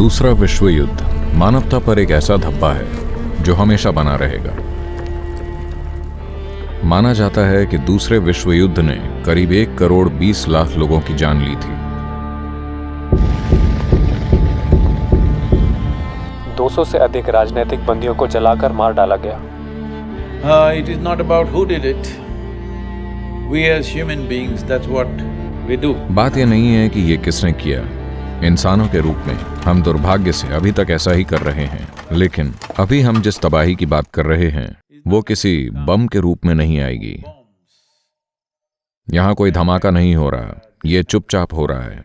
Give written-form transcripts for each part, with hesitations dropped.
दूसरा विश्व युद्ध मानवता पर एक ऐसा धब्बा है जो हमेशा बना रहेगा। माना जाता है कि दूसरे विश्व युद्ध ने करीब 1 करोड़ 20 लाख लोगों की जान ली थी। 200 से अधिक राजनीतिक बंदियों को जलाकर मार डाला गया। It is not about who did it. We as human beings, that's what we do. बात यह नहीं है कि ये किसने किया। इंसानों के रूप में हम दुर्भाग्य से अभी तक ऐसा ही कर रहे हैं, लेकिन अभी हम जिस तबाही की बात कर रहे हैं वो किसी बम के रूप में नहीं आएगी। यहां कोई धमाका नहीं हो रहा, ये चुपचाप हो रहा है।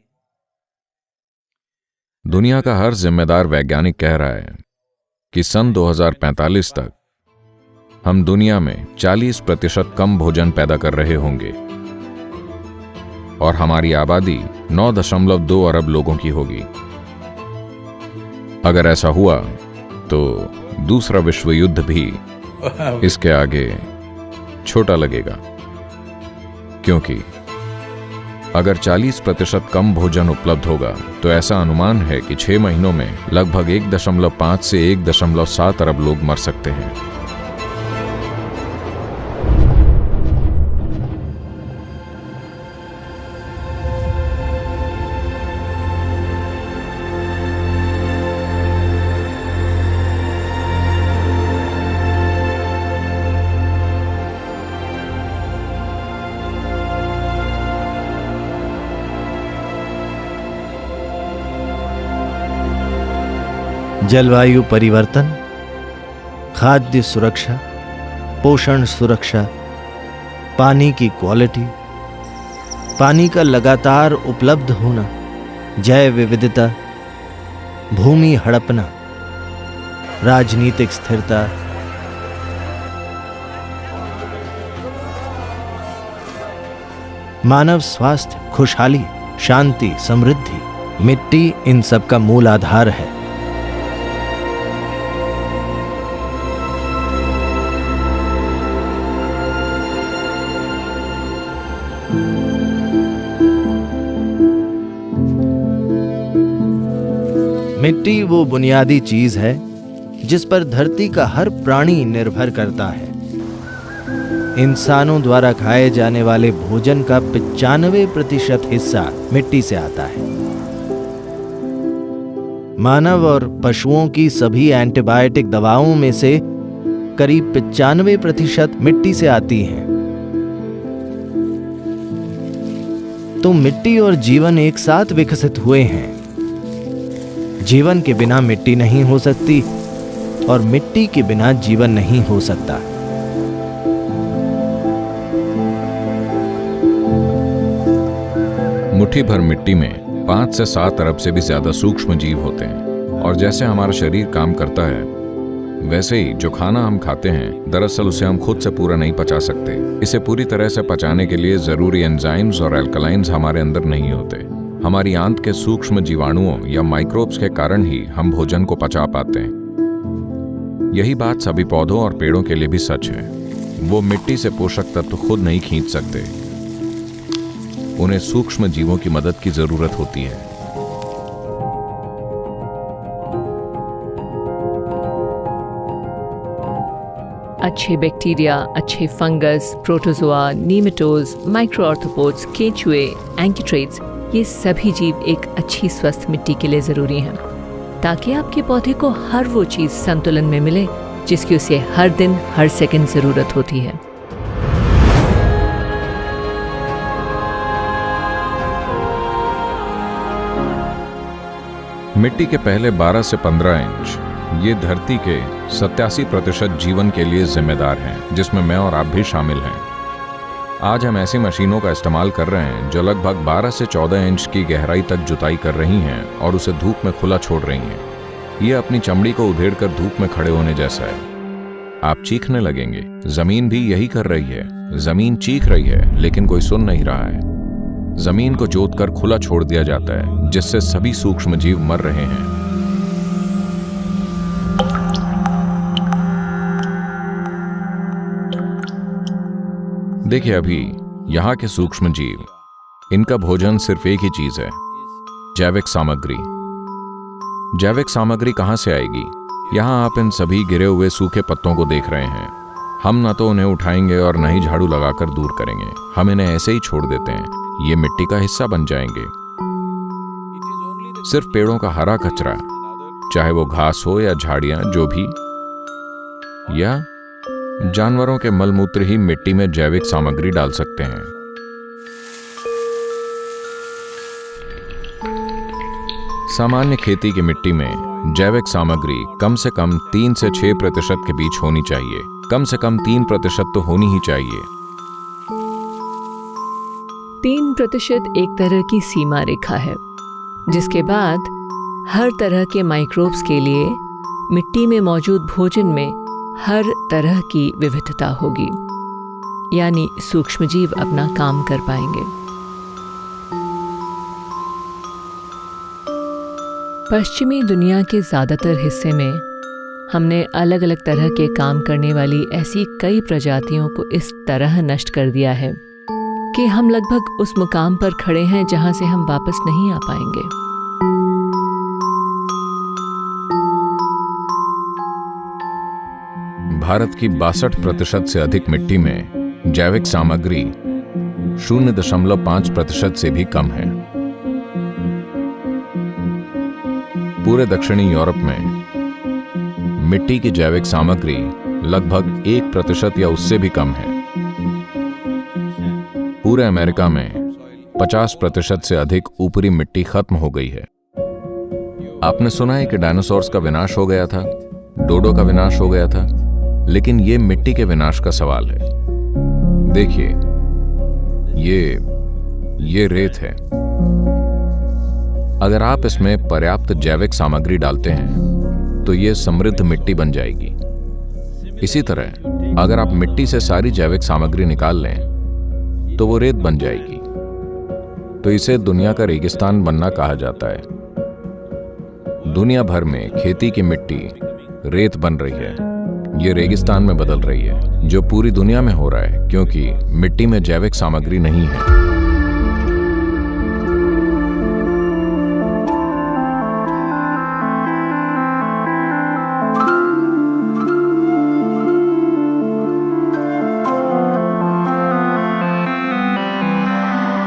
दुनिया का हर जिम्मेदार वैज्ञानिक कह रहा है कि सन 2045 तक हम दुनिया में 40% कम भोजन पैदा कर रहे होंगे और हमारी आबादी 9.2 अरब लोगों की होगी। अगर ऐसा हुआ तो दूसरा विश्व युद्ध भी इसके आगे छोटा लगेगा, क्योंकि अगर 40% कम भोजन उपलब्ध होगा तो ऐसा अनुमान है कि 6 महीनों में लगभग 1.5 से 1.7 अरब लोग मर सकते हैं। जलवायु परिवर्तन, खाद्य सुरक्षा, पोषण सुरक्षा, पानी की क्वालिटी, पानी का लगातार उपलब्ध होना, जैव विविधता, भूमि हड़पना, राजनीतिक स्थिरता, मानव स्वास्थ्य, खुशहाली, शांति, समृद्धि, मिट्टी इन सब का मूल आधार है। मिट्टी वो बुनियादी चीज है जिस पर धरती का हर प्राणी निर्भर करता है। इंसानों द्वारा खाए जाने वाले भोजन का 95% हिस्सा मिट्टी से आता है। मानव और पशुओं की सभी एंटीबायोटिक दवाओं में से करीब 95% मिट्टी से आती हैं। तो मिट्टी और जीवन एक साथ विकसित हुए हैं। जीवन के बिना मिट्टी नहीं हो सकती और मिट्टी के बिना जीवन नहीं हो सकता। मुट्ठी भर मिट्टी में 5 से 7 अरब से भी ज्यादा सूक्ष्म जीव होते हैं, और जैसे हमारा शरीर काम करता है वैसे ही जो खाना हम खाते हैं दरअसल उसे हम खुद से पूरा नहीं पचा सकते। इसे पूरी तरह से पचाने के लिए जरूरी एंजाइम्स और एल्कलाइंस हमारे अंदर नहीं होते। हमारी आंत के सूक्ष्म जीवाणुओं या माइक्रोब्स के कारण ही हम भोजन को पचा पाते हैं। यही बात सभी पौधों और पेड़ों के लिए भी सच है। वो मिट्टी से पोषक तत्व खुद नहीं खींच सकते, उन्हें सूक्ष्म जीवों की मदद की जरूरत होती है। अच्छे बैक्टीरिया, अच्छे फंगस, प्रोटोजोआ, नीमेटोज, माइक्रोआर्थ्रोपोड्स, केंचुए, एंकीट्रेट्स, ये सभी जीव एक अच्छी स्वस्थ मिट्टी के लिए जरूरी हैं, ताकि आपके पौधे को हर वो चीज संतुलन में मिले जिसकी उसे हर दिन हर सेकंड जरूरत होती है। मिट्टी के पहले 12 से 15 इंच ये धरती के 87% जीवन के लिए जिम्मेदार हैं, जिसमें मैं और आप भी शामिल हैं। आज हम ऐसी मशीनों का इस्तेमाल कर रहे हैं जो लगभग 12 से 14 इंच की गहराई तक जुताई कर रही हैं और उसे धूप में खुला छोड़ रही हैं। ये अपनी चमड़ी को उधेड़कर धूप में खड़े होने जैसा है। आप चीखने लगेंगे, जमीन भी यही कर रही है। जमीन चीख रही है लेकिन कोई सुन नहीं रहा है। जमीन को जोतकर खुला छोड़ दिया जाता है, जिससे सभी सूक्ष्म जीव मर रहे हैं। देखिए, अभी यहाँ के सूक्ष्म जीव, इनका भोजन सिर्फ एक ही चीज है, जैविक सामग्री। जैविक सामग्री कहाँ से आएगी? यहाँ आप इन सभी गिरे हुए सूखे पत्तों को देख रहे हैं। हम न तो उन्हें उठाएंगे और न ही झाड़ू लगाकर दूर करेंगे, हम इन्हें ऐसे ही छोड़ देते हैं। ये मिट्टी का हिस्सा बन जाएंगे। सिर्फ पेड़ों का हरा कचरा, चाहे वो घास हो या झाड़ियां, जो भी, या जानवरों के मलमूत्र ही मिट्टी में जैविक सामग्री डाल सकते हैं। सामान्य खेती की मिट्टी में जैविक सामग्री कम से कम 3 से 6% के बीच होनी चाहिए। कम से कम 3% तो होनी ही चाहिए। 3% एक तरह की सीमा रेखा है, जिसके बाद हर तरह के माइक्रोब्स के लिए मिट्टी में मौजूद भोजन में हर तरह की विविधता होगी, यानी सूक्ष्मजीव अपना काम कर पाएंगे। पश्चिमी दुनिया के ज़्यादातर हिस्से में हमने अलग अलग तरह के काम करने वाली ऐसी कई प्रजातियों को इस तरह नष्ट कर दिया है कि हम लगभग उस मुकाम पर खड़े हैं जहां से हम वापस नहीं आ पाएंगे। भारत की 62% से अधिक मिट्टी में जैविक सामग्री 0.5% से भी कम है। पूरे दक्षिणी यूरोप में मिट्टी की जैविक सामग्री लगभग 1% या उससे भी कम है। पूरे अमेरिका में 50% से अधिक ऊपरी मिट्टी खत्म हो गई है। आपने सुना है कि डायनासोर्स का विनाश हो गया था, डोडो का विनाश हो गया था, लेकिन ये मिट्टी के विनाश का सवाल है। देखिए, ये रेत है। अगर आप इसमें पर्याप्त जैविक सामग्री डालते हैं तो ये समृद्ध मिट्टी बन जाएगी। इसी तरह अगर आप मिट्टी से सारी जैविक सामग्री निकाल लें तो वो रेत बन जाएगी। तो इसे दुनिया का रेगिस्तान बनना कहा जाता है। दुनिया भर में खेती की मिट्टी रेत बन रही है, ये रेगिस्तान में बदल रही है, जो पूरी दुनिया में हो रहा है क्योंकि मिट्टी में जैविक सामग्री नहीं है।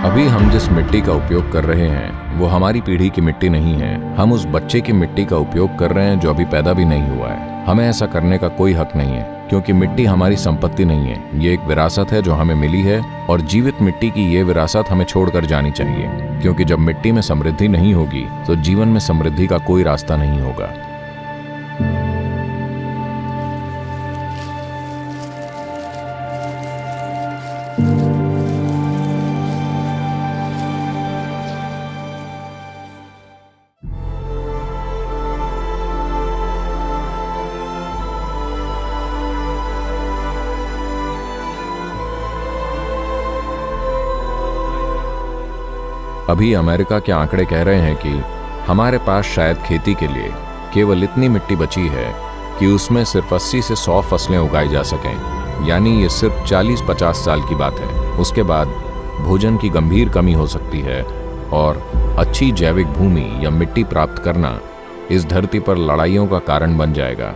अभी हम जिस मिट्टी का उपयोग कर रहे हैं वो हमारी पीढ़ी की मिट्टी नहीं है। हम उस बच्चे की मिट्टी का उपयोग कर रहे हैं जो अभी पैदा भी नहीं हुआ है। हमें ऐसा करने का कोई हक नहीं है क्योंकि मिट्टी हमारी संपत्ति नहीं है। ये एक विरासत है जो हमें मिली है और जीवित मिट्टी की ये विरासत हमें छोड़कर जानी चाहिए, क्योंकि जब मिट्टी में समृद्धि नहीं होगी तो जीवन में समृद्धि का कोई रास्ता नहीं होगा। अभी अमेरिका के आंकड़े कह रहे हैं कि हमारे पास शायद खेती के लिए केवल इतनी मिट्टी बची है कि उसमें सिर्फ 80 से 100 फसलें उगाई जा सकें। यानी ये सिर्फ 40-50 साल की बात है। उसके बाद भोजन की गंभीर कमी हो सकती है और अच्छी जैविक भूमि या मिट्टी प्राप्त करना इस धरती पर लड़ाइयों का कारण बन जाएगा।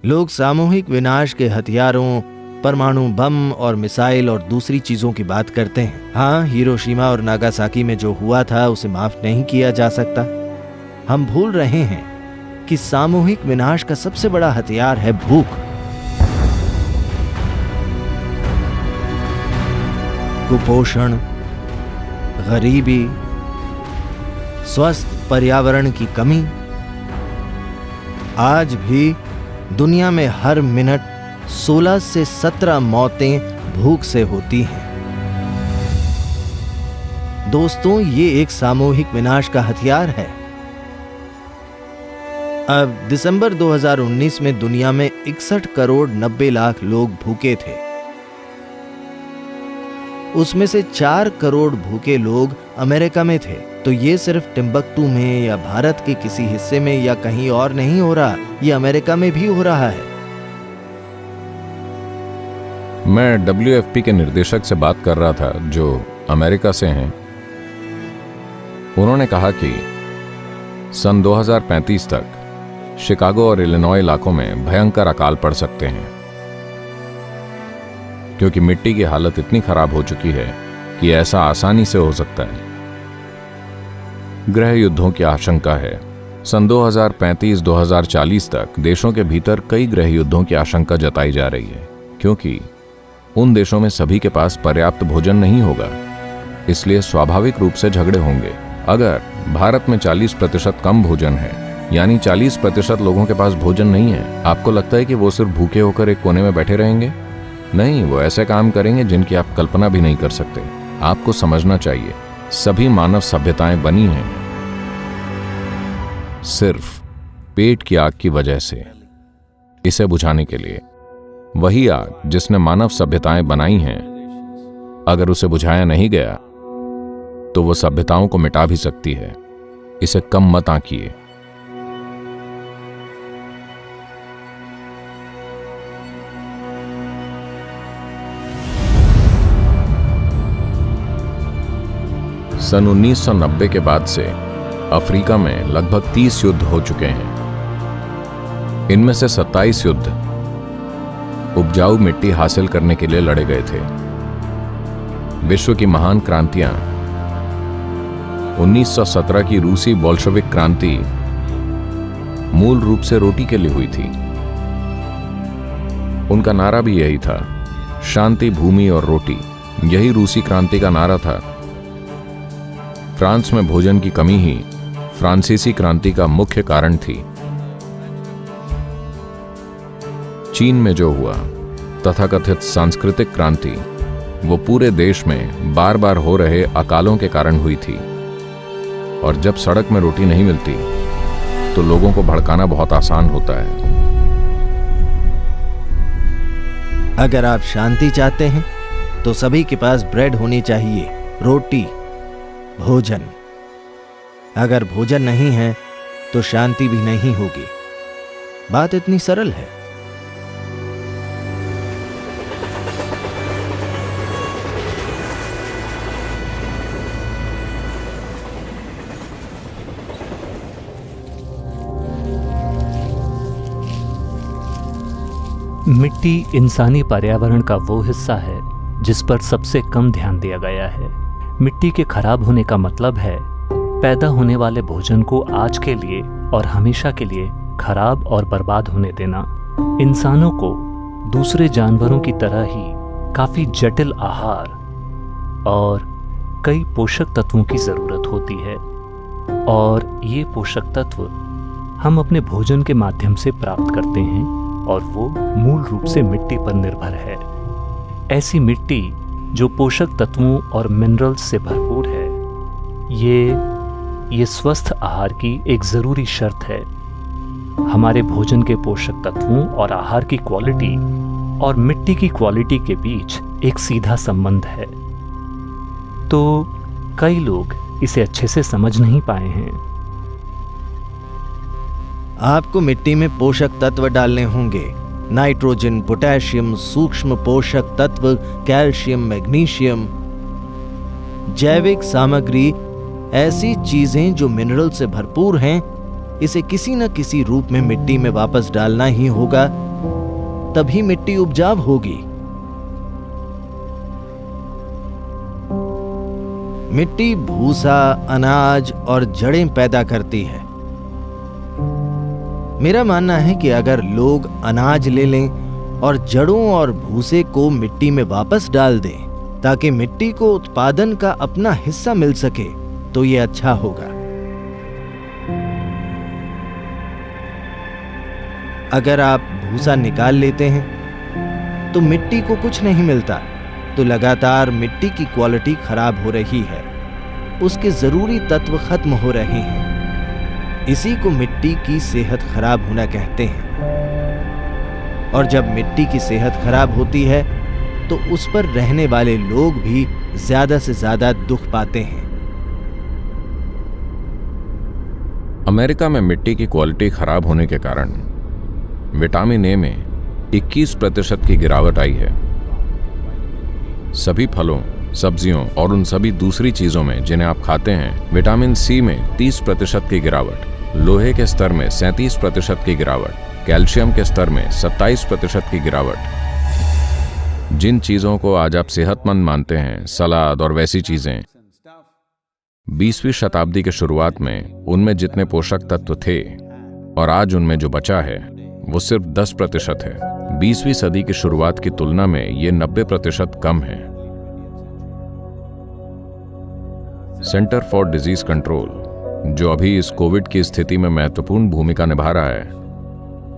लोग सामूहिक विनाश के हथियारों, परमाणु बम और मिसाइल और दूसरी चीजों की बात करते हैं। हाँ, हिरोशिमा और नागासाकी में जो हुआ था उसे माफ नहीं किया जा सकता। हम भूल रहे हैं कि सामूहिक विनाश का सबसे बड़ा हथियार है भूख। कुपोषण, गरीबी, स्वस्थ पर्यावरण की कमी। आज भी दुनिया में हर मिनट 16 से 17 मौतें भूख से होती हैं। दोस्तों, ये एक सामूहिक विनाश का हथियार है। अब दिसंबर 2019 में दुनिया में 61 करोड़ 90 लाख लोग भूखे थे। उसमें से 4 करोड़ भूखे लोग अमेरिका में थे। तो ये सिर्फ टिम्बकटू में या भारत के किसी हिस्से में या कहीं और नहीं हो रहा, ये अमेरिका में भी हो रहा है। मैं WFP के निर्देशक से बात कर रहा था जो अमेरिका से हैं। उन्होंने कहा कि सन 2035 तक शिकागो और इलिनॉय इलाकों में भयंकर अकाल पड़ सकते हैं, क्योंकि मिट्टी की हालत इतनी खराब हो चुकी है कि ऐसा आसानी से हो सकता है। गृह युद्धों की आशंका है। सन 2035-2040 तक देशों के भीतर कई गृह युद्धों की आशंका जताई जा रही है, क्योंकि उन देशों में सभी के पास पर्याप्त भोजन नहीं होगा, इसलिए स्वाभाविक रूप से झगड़े होंगे। अगर भारत में 40% कम भोजन है, यानी 40% लोगों के पास भोजन नहीं है, आपको लगता है कि वो सिर्फ भूखे होकर एक कोने में बैठे रहेंगे? नहीं, वो ऐसे काम करेंगे जिनकी आप कल्पना भी नहीं कर सकते। आपको समझना चाहिए, सभी मानव सभ्यताएं बनी हैं सिर्फ पेट की आग की वजह से। इसे बुझाने के लिए वही आग जिसने मानव सभ्यताएं बनाई हैं, अगर उसे बुझाया नहीं गया तो वो सभ्यताओं को मिटा भी सकती है। इसे कम मत आंकिए। सन 1990 के बाद से अफ्रीका में लगभग 30 युद्ध हो चुके हैं। इनमें से 27 युद्ध उपजाऊ मिट्टी हासिल करने के लिए लड़े गए थे। विश्व की महान क्रांतियां 1917 की रूसी बोल्शेविक क्रांति मूल रूप से रोटी के लिए हुई थी। उनका नारा भी यही था, शांति, भूमि और रोटी। यही रूसी क्रांति का नारा था। फ्रांस में भोजन की कमी ही फ्रांसीसी क्रांति का मुख्य कारण थी। चीन में जो हुआ तथाकथित सांस्कृतिक क्रांति, वो पूरे देश में बार बार हो रहे अकालों के कारण हुई थी। और जब सड़क में रोटी नहीं मिलती तो लोगों को भड़काना बहुत आसान होता है। अगर आप शांति चाहते हैं तो सभी के पास ब्रेड होनी चाहिए, रोटी, भोजन। अगर भोजन नहीं है तो शांति भी नहीं होगी। बात इतनी सरल है। मिट्टी इंसानी पर्यावरण का वो हिस्सा है जिस पर सबसे कम ध्यान दिया गया है। मिट्टी के खराब होने का मतलब है पैदा होने वाले भोजन को आज के लिए और हमेशा के लिए खराब और बर्बाद होने देना। इंसानों को दूसरे जानवरों की तरह ही काफी जटिल आहार और कई पोषक तत्वों की जरूरत होती है, और ये पोषक तत्व हम अपने भोजन के माध्यम से प्राप्त करते हैं, और वो मूल रूप से मिट्टी पर निर्भर है। ऐसी मिट्टी जो पोषक तत्वों और मिनरल्स से भरपूर है, ये स्वस्थ आहार की एक ज़रूरी शर्त है। हमारे भोजन के पोषक तत्वों और आहार की क्वालिटी और मिट्टी की क्वालिटी के बीच एक सीधा संबंध है। तो कई लोग इसे अच्छे से समझ नहीं पाए हैं। आपको मिट्टी में पोषक तत्व डालने होंगे, नाइट्रोजन, पोटेशियम, सूक्ष्म पोषक तत्व, कैल्शियम, मैग्नीशियम, जैविक सामग्री, ऐसी चीजें जो मिनरल से भरपूर हैं। इसे किसी न किसी रूप में मिट्टी में वापस डालना ही होगा, तभी मिट्टी उपजाऊ होगी। मिट्टी भूसा, अनाज और जड़ें पैदा करती है। मेरा मानना है कि अगर लोग अनाज ले लें और जड़ों और भूसे को मिट्टी में वापस डाल दें ताकि मिट्टी को उत्पादन का अपना हिस्सा मिल सके, तो यह अच्छा होगा। अगर आप भूसा निकाल लेते हैं तो मिट्टी को कुछ नहीं मिलता, तो लगातार मिट्टी की क्वालिटी खराब हो रही है, उसके जरूरी तत्व खत्म हो रहे हैं। इसी को मिट्टी की सेहत खराब होना कहते हैं। और जब मिट्टी की सेहत खराब होती है तो उस पर रहने वाले लोग भी ज्यादा से ज्यादा दुख पाते हैं। अमेरिका में मिट्टी की क्वालिटी खराब होने के कारण विटामिन ए में 21% की गिरावट आई है। सभी फलों, सब्जियों और उन सभी दूसरी चीजों में जिन्हें आप खाते हैं विटामिन सी में 30% की गिरावट, लोहे के स्तर में 37% की गिरावट, कैल्शियम के स्तर में 27% की गिरावट। जिन चीजों को आज आप सेहतमंद मानते हैं, सलाद और वैसी चीजें, 20वीं शताब्दी के शुरुआत में उनमें जितने पोषक तत्व थे और आज उनमें जो बचा है वो सिर्फ 10% है। 20वीं सदी की शुरुआत की तुलना में ये 90% कम है। सेंटर फॉर डिजीज कंट्रोल, जो अभी इस कोविड की स्थिति में महत्वपूर्ण भूमिका निभा रहा है,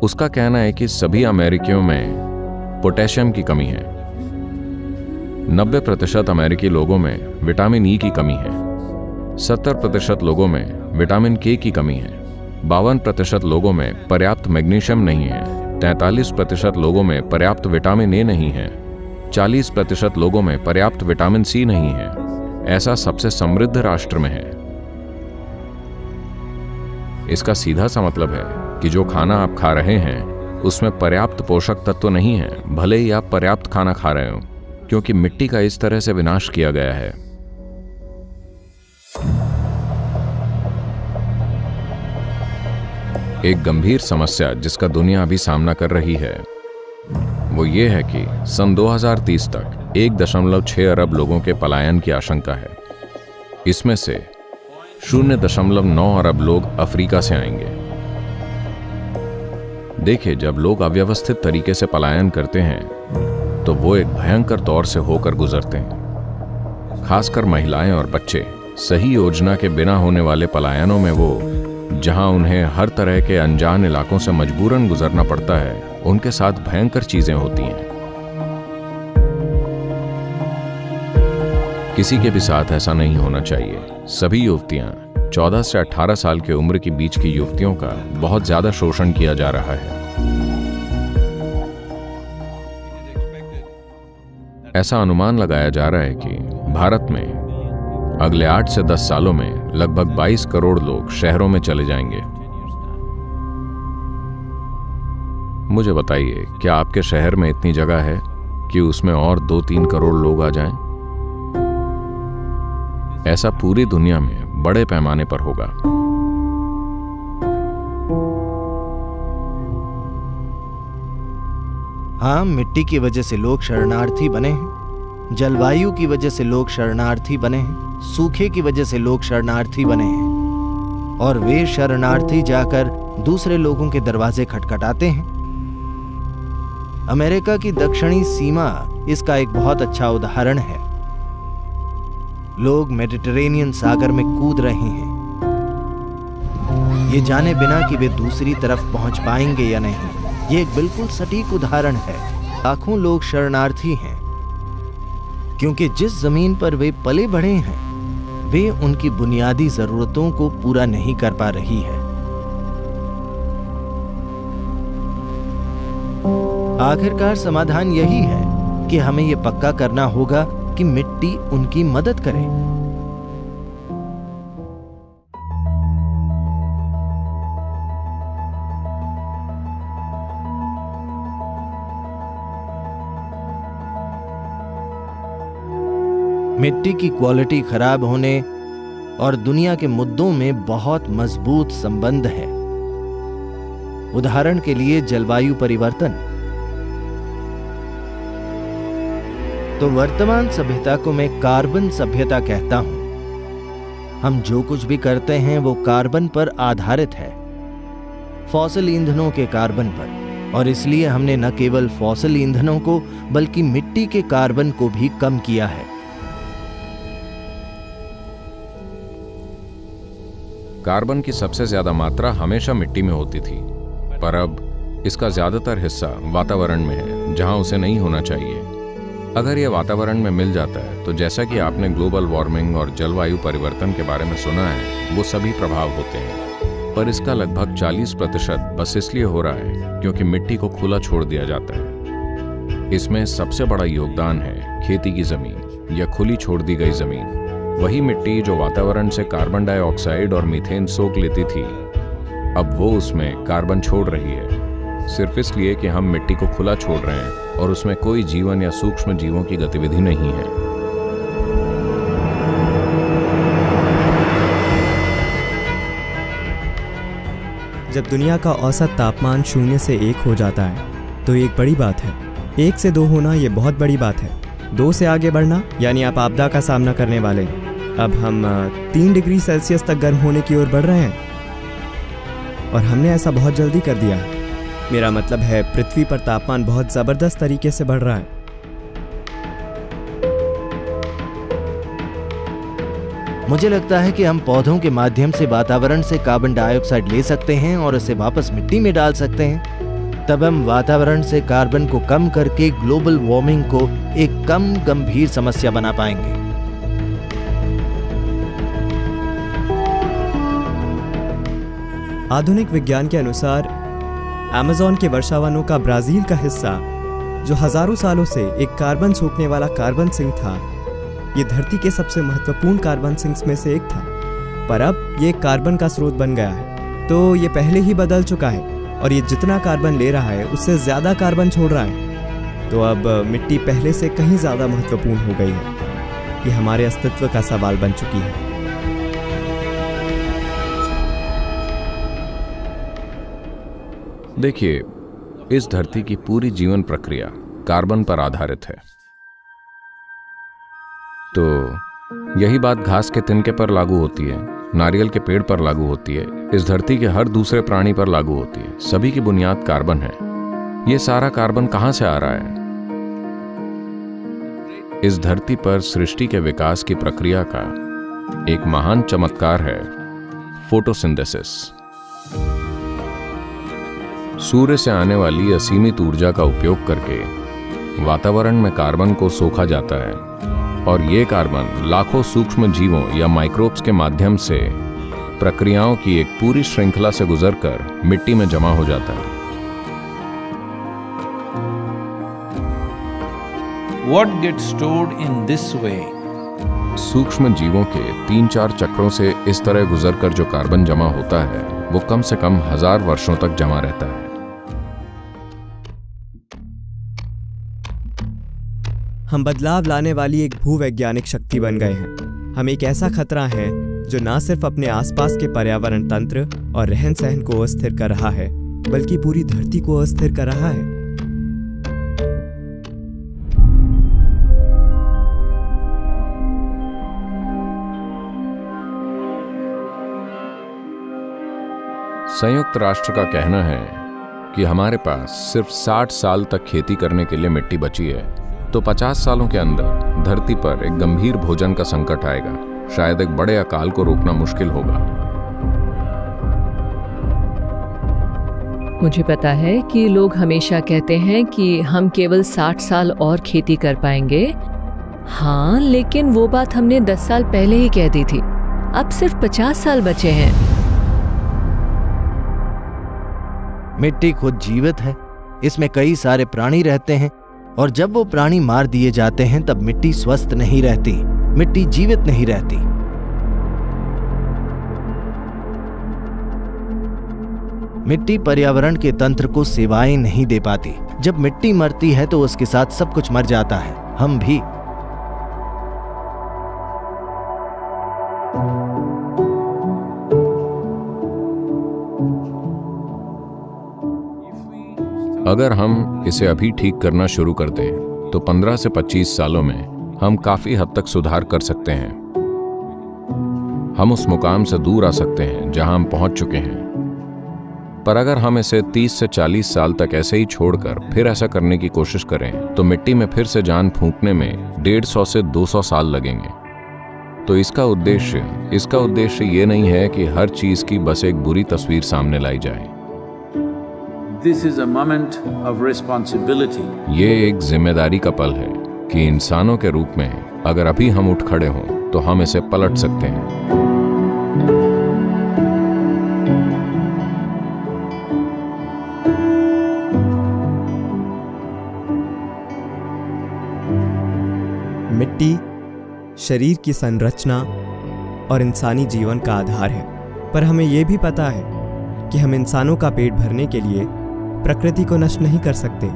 उसका कहना है कि सभी अमेरिकियों में पोटेशियम की कमी है। 90% अमेरिकी लोगों में विटामिन ई की कमी है। 70% लोगों में विटामिन के की कमी है। 52% लोगों में पर्याप्त मैग्नीशियम नहीं है। 43% लोगों में पर्याप्त विटामिन ए नहीं है। 40% लोगों में पर्याप्त विटामिन सी नहीं है। ऐसा सबसे समृद्ध राष्ट्र में है। इसका सीधा सा मतलब है कि जो खाना आप खा रहे हैं उसमें पर्याप्त पोषक तत्व नहीं है, भले ही आप पर्याप्त खाना खा रहे हो, क्योंकि मिट्टी का इस तरह से विनाश किया गया है। एक गंभीर समस्या जिसका दुनिया अभी सामना कर रही है वो ये है कि सन 2030 तक 1.6 अरब लोगों के पलायन की आशंका है। इसमें से 0.9 अरब लोग अफ्रीका से आएंगे। देखिए, जब लोग अव्यवस्थित तरीके से पलायन करते हैं तो वो एक भयंकर दौर से होकर गुजरते हैं। खासकर महिलाएं और बच्चे सही योजना के बिना होने वाले पलायनों में वो जहां उन्हें हर तरह के अनजान इलाकों से मजबूरन गुजरना पड़ता है, उनके साथ भयंकर चीजें होती हैं। किसी के भी साथ ऐसा नहीं होना चाहिए। सभी युवतियां 14 से 18 साल की उम्र के बीच की युवतियों का बहुत ज्यादा शोषण किया जा रहा है। ऐसा अनुमान लगाया जा रहा है कि भारत में अगले 8 से 10 सालों में लगभग 22 करोड़ लोग शहरों में चले जाएंगे। मुझे बताइए, क्या आपके शहर में इतनी जगह है कि उसमें और 2-3 करोड़ लोग आ जाएं? ऐसा पूरी दुनिया में बड़े पैमाने पर होगा। हाँ, मिट्टी की वजह से लोग शरणार्थी बने हैं, जलवायु की वजह से लोग शरणार्थी बने हैं, सूखे की वजह से लोग शरणार्थी बने हैं, और वे शरणार्थी जाकर दूसरे लोगों के दरवाजे खटखटाते हैं। अमेरिका की दक्षिणी सीमा इसका एक बहुत अच्छा उदाहरण है। लोग मेडिटेरेनियन सागर में कूद रहे हैं, ये जाने बिना कि वे दूसरी तरफ पहुंच पाएंगे या नहीं। ये एक बिल्कुल सटीक उदाहरण है। लाखों लोग शरणार्थी हैं क्योंकि जिस जमीन पर वे पले बढ़े हैं वे उनकी बुनियादी जरूरतों को पूरा नहीं कर पा रही है। आखिरकार समाधान यही है कि हमें यह पक्का करना होगा कि मिट्टी उनकी मदद करे। मिट्टी की क्वालिटी खराब होने और दुनिया के मुद्दों में बहुत मजबूत संबंध है। उदाहरण के लिए जलवायु परिवर्तन। तो वर्तमान सभ्यता को मैं कार्बन सभ्यता कहता हूं। हम जो कुछ भी करते हैं वो कार्बन पर आधारित है, फॉसिल ईंधनों के कार्बन पर, और इसलिए हमने न केवल फॉसिल ईंधनों को बल्कि मिट्टी के कार्बन को भी कम किया है। कार्बन की सबसे ज्यादा मात्रा हमेशा मिट्टी में होती थी, पर अब इसका ज्यादातर हिस्सा वातावरण में है, जहां उसे नहीं होना चाहिए। अगर यह वातावरण में मिल जाता है तो जैसा कि आपने ग्लोबल वार्मिंग और जलवायु परिवर्तन के बारे में सुना है, वो सभी प्रभाव होते हैं, पर इसका लगभग 40% बस इसलिए हो रहा है क्योंकि मिट्टी को खुला छोड़ दिया जाता है। इसमें सबसे बड़ा योगदान है खेती की जमीन या खुली छोड़ दी गई जमीन। वही मिट्टी जो वातावरण से कार्बन डाइऑक्साइड और मीथेन सोख लेती थी, अब वो उसमें कार्बन छोड़ रही है, सिर्फ इसलिए कि हम मिट्टी को खुला छोड़ रहे हैं और उसमें कोई जीवन या सूक्ष्म जीवों की गतिविधि नहीं है। जब दुनिया का औसत तापमान 0 से 1 हो जाता है तो ये एक बड़ी बात है। 1 से 2 होना ये बहुत बड़ी बात है। 2 से आगे बढ़ना यानी आप आपदा का सामना करने वाले। अब हम 3 डिग्री सेल्सियस तक गर्म होने की ओर बढ़ रहे हैं और हमने ऐसा बहुत जल्दी कर दिया है। मेरा मतलब है पृथ्वी पर तापमान बहुत ज़बरदस्त तरीके से बढ़ रहा है। मुझे लगता है कि हम पौधों के माध्यम से वातावरण से कार्बन डाइऑक्साइड ले सकते हैं और इसे वापस मिट्टी में डाल सकते हैं। तब हम वातावरण से कार्बन को कम करके ग्लोबल वार्मिंग को एक कम गंभीर समस्या बना पाएंगे। आधुनिक विज्ञान के अनुसार अमेज़न के वर्षावनों का ब्राजील का हिस्सा, जो हजारों सालों से एक कार्बन सोखने वाला कार्बन सिंक था, ये धरती के सबसे महत्वपूर्ण कार्बन सिंक्स में से एक था, पर अब ये कार्बन का स्रोत बन गया है। तो ये पहले ही बदल चुका है और ये जितना कार्बन ले रहा है उससे ज़्यादा कार्बन छोड़ रहा है। तो अब मिट्टी पहले से कहीं ज़्यादा महत्वपूर्ण हो गई है। ये हमारे अस्तित्व का सवाल बन चुकी है। देखिए, इस धरती की पूरी जीवन प्रक्रिया कार्बन पर आधारित है। तो यही बात घास के तिनके पर लागू होती है, नारियल के पेड़ पर लागू होती है, इस धरती के हर दूसरे प्राणी पर लागू होती है। सभी की बुनियाद कार्बन है। ये सारा कार्बन कहां से आ रहा है? इस धरती पर सृष्टि के विकास की प्रक्रिया का एक महान चमत्कार है फोटोसिंथेसिस। सूर्य से आने वाली असीमित ऊर्जा का उपयोग करके वातावरण में कार्बन को सोखा जाता है और ये कार्बन लाखों सूक्ष्म जीवों या माइक्रोब्स के माध्यम से प्रक्रियाओं की एक पूरी श्रृंखला से गुजरकर मिट्टी में जमा हो जाता है। What gets stored in this way? सूक्ष्म जीवों के 3-4 चक्रों से इस तरह गुजरकर जो कार्बन जमा होता है वो कम से कम 1000 वर्षों तक जमा रहता है। हम बदलाव लाने वाली एक भूवैज्ञानिक शक्ति बन गए हैं। हम एक ऐसा खतरा है जो न सिर्फ अपने आसपास के पर्यावरण तंत्र और रहन सहन को अस्थिर कर रहा है, बल्कि पूरी धरती को अस्थिर कर रहा है। संयुक्त राष्ट्र का कहना है कि हमारे पास सिर्फ 60 साल तक खेती करने के लिए मिट्टी बची है, तो 50 सालों के अंदर धरती पर एक गंभीर भोजन का संकट आएगा। शायद एक बड़े अकाल को रोकना मुश्किल होगा। मुझे पता है कि लोग हमेशा कहते हैं कि हम केवल 60 साल और खेती कर पाएंगे। हाँ, लेकिन वो बात हमने 10 साल पहले ही कह दी थी। अब सिर्फ 50 साल बचे हैं। मिट्टी खुद जीवित है, इसमें कई सारे प्राणी रहते हैं और जब वो प्राणी मार दिए जाते हैं तब मिट्टी स्वस्थ नहीं रहती, मिट्टी जीवित नहीं रहती। मिट्टी पर्यावरण के तंत्र को सेवाएं नहीं दे पाती। जब मिट्टी मरती है तो उसके साथ सब कुछ मर जाता है, हम भी। अगर हम इसे अभी ठीक करना शुरू कर दें तो 15 से 25 सालों में हम काफी हद तक सुधार कर सकते हैं। हम उस मुकाम से दूर आ सकते हैं जहां हम पहुंच चुके हैं। पर अगर हम इसे 30 से 40 साल तक ऐसे ही छोड़कर फिर ऐसा करने की कोशिश करें तो मिट्टी में फिर से जान फूंकने में 150 से 200 साल लगेंगे। तो इसका उद्देश्य ये नहीं है कि हर चीज की बस एक बुरी तस्वीर सामने लाई जाए। This is a moment of responsibility. ये एक जिम्मेदारी का पल है कि इंसानों के रूप में अगर अभी हम उठ खड़े हों तो हम इसे पलट सकते हैं। मिट्टी शरीर की संरचना और इंसानी जीवन का आधार है, पर हमें यह भी पता है कि हम इंसानों का पेट भरने के लिए प्रकृति को नष्ट नहीं कर सकते,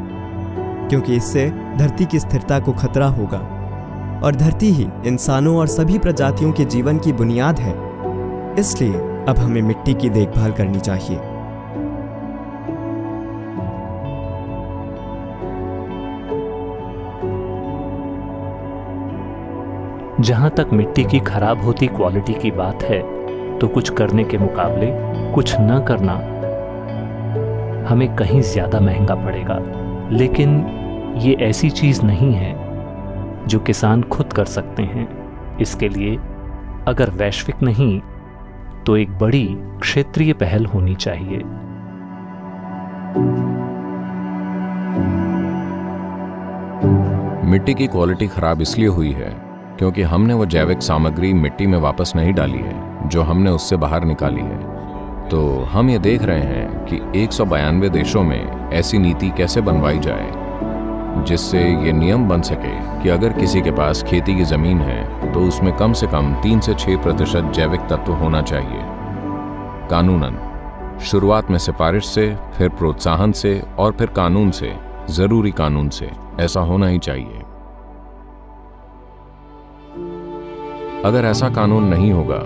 क्योंकि इससे धरती की स्थिरता को खतरा होगा और धरती ही इंसानों और सभी प्रजातियों के जीवन की बुनियाद है। इसलिए अब हमें मिट्टी की देखभाल करनी चाहिए। जहाँ तक मिट्टी की खराब होती क्वालिटी की बात है, तो कुछ करने के मुकाबले कुछ न करना हमें कहीं ज़्यादा महंगा पड़ेगा। लेकिन ये ऐसी चीज़ नहीं है जो किसान खुद कर सकते हैं। इसके लिए अगर वैश्विक नहीं तो एक बड़ी क्षेत्रीय पहल होनी चाहिए। मिट्टी की क्वालिटी खराब इसलिए हुई है क्योंकि हमने वो जैविक सामग्री मिट्टी में वापस नहीं डाली है जो हमने उससे बाहर निकाली है। तो हम ये देख रहे हैं कि 192 देशों में ऐसी नीति कैसे बनवाई जाए जिससे ये नियम बन सके कि अगर किसी के पास खेती की जमीन है तो उसमें कम से कम 3 से 6% जैविक तत्व होना चाहिए। कानूनन, शुरुआत में सिफारिश से, फिर प्रोत्साहन से और फिर कानून से, जरूरी कानून से ऐसा होना ही चाहिए। अगर ऐसा कानून नहीं होगा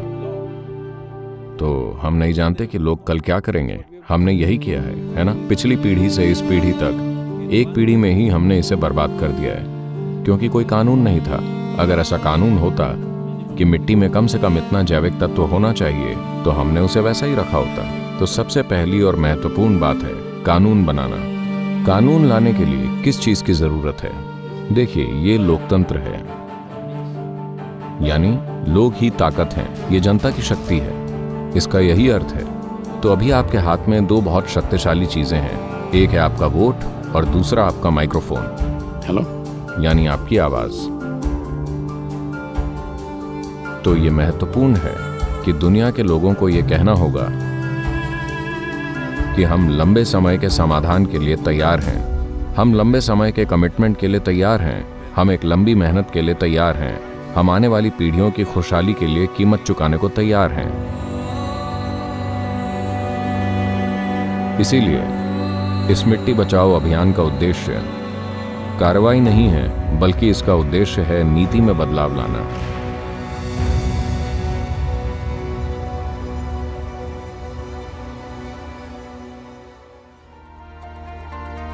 तो हम नहीं जानते कि लोग कल क्या करेंगे। हमने यही किया है ना? पिछली पीढ़ी से इस पीढ़ी तक एक पीढ़ी में ही हमने इसे बर्बाद कर दिया है क्योंकि कोई कानून नहीं था। अगर ऐसा कानून होता कि मिट्टी में कम से कम इतना जैविक तत्व होना चाहिए तो हमने उसे वैसा ही रखा होता। तो सबसे पहली और महत्वपूर्ण बात है कानून बनाना। कानून लाने के लिए किस चीज की जरूरत है? देखिए, ये लोकतंत्र है, यानी लोग ही ताकत हैं, ये जनता की शक्ति है, इसका यही अर्थ है। तो अभी आपके हाथ में 2 बहुत शक्तिशाली चीजें हैं। एक है आपका वोट और दूसरा आपका माइक्रोफोन, हेलो, यानी आपकी आवाज। तो ये महत्वपूर्ण है कि दुनिया के लोगों को ये कहना होगा कि हम लंबे समय के समाधान के लिए तैयार हैं, हम लंबे समय के कमिटमेंट के लिए तैयार हैं, हम एक लंबी मेहनत के लिए तैयार हैं, हम आने वाली पीढ़ियों की खुशहाली के लिए कीमत चुकाने को तैयार हैं। इसीलिए इस मिट्टी बचाओ अभियान का उद्देश्य कार्रवाई नहीं है, बल्कि इसका उद्देश्य है नीति में बदलाव लाना।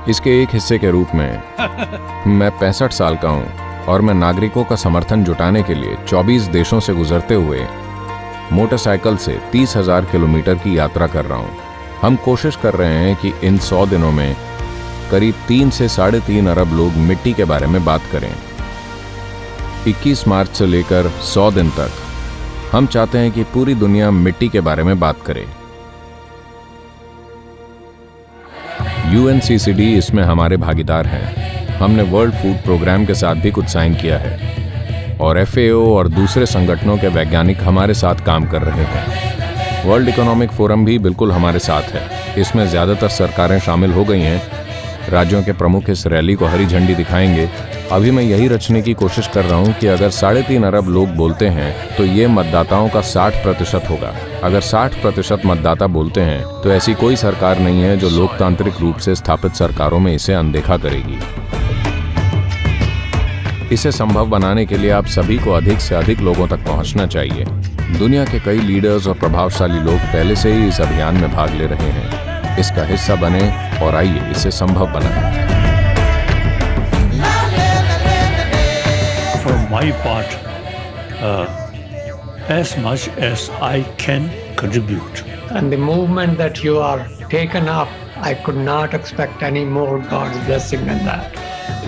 इसके एक हिस्से के रूप में मैं 65 साल का हूं और मैं नागरिकों का समर्थन जुटाने के लिए 24 देशों से गुजरते हुए मोटरसाइकिल से 30,000 किलोमीटर की यात्रा कर रहा हूं। हम कोशिश कर रहे हैं कि इन 100 दिनों में करीब 3 से 3.5 अरब लोग मिट्टी के बारे में बात करें। 21 मार्च से लेकर 100 दिन तक हम चाहते हैं कि पूरी दुनिया मिट्टी के बारे में बात करे। UNCCD इसमें हमारे भागीदार हैं। हमने वर्ल्ड फूड प्रोग्राम के साथ भी कुछ साइन किया है और FAO और दूसरे संगठनों के वैज्ञानिक हमारे साथ काम कर रहे हैं। वर्ल्ड इकोनॉमिक फोरम भी बिल्कुल हमारे साथ है। इसमें ज़्यादातर सरकारें शामिल हो गई हैं। राज्यों के प्रमुख इस रैली को हरी झंडी दिखाएंगे। अभी मैं यही रचने की कोशिश कर रहा हूं कि अगर 3.5 अरब लोग बोलते हैं तो ये मतदाताओं का 60% होगा। अगर 60% मतदाता बोलते हैं तो ऐसी कोई सरकार नहीं है जो लोकतांत्रिक रूप से स्थापित सरकारों में इसे अनदेखा करेगी। इसे संभव बनाने के लिए आप सभी को अधिक से अधिक लोगों तक पहुंचना चाहिए। दुनिया के कई लीडर्स और प्रभावशाली लोग पहले से ही इस अभियान में भाग ले रहे हैं। इसका हिस्सा बने और आइए इसे संभव बनाएं। For my part, as much as I can contribute. And the movement that you are taken up, I could not expect any more God's blessing than that.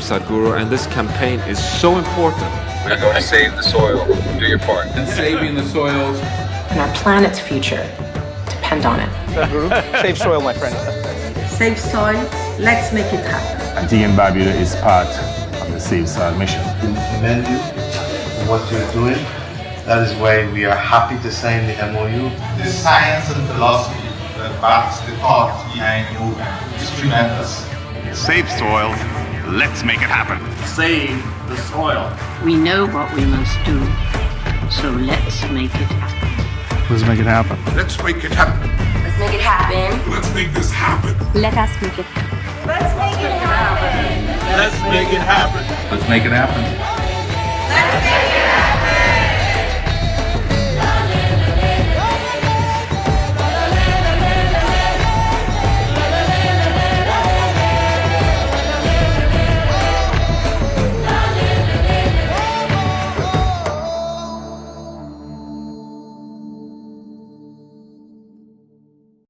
Sadhguru, and this campaign is so important. We're going to save the soil. Do your part. And saving the soils. And our planet's future depend on it. Sadhguru, save soil, my friend. Save soil, let's make it happen. TM Barbuda is part of the Save Soil mission. We commend you for what you're doing. That is why we are happy to sign the MOU. The science and philosophy that backs the thought behind the movement is tremendous. Save soil, let's make it happen. Save the soil. We know what we must do, so let's make it happen. Let's make it happen. Let's make it happen. Let's make it happen. Let's make this happen. Let us make it happen. Let's make it happen. Let's make it happen.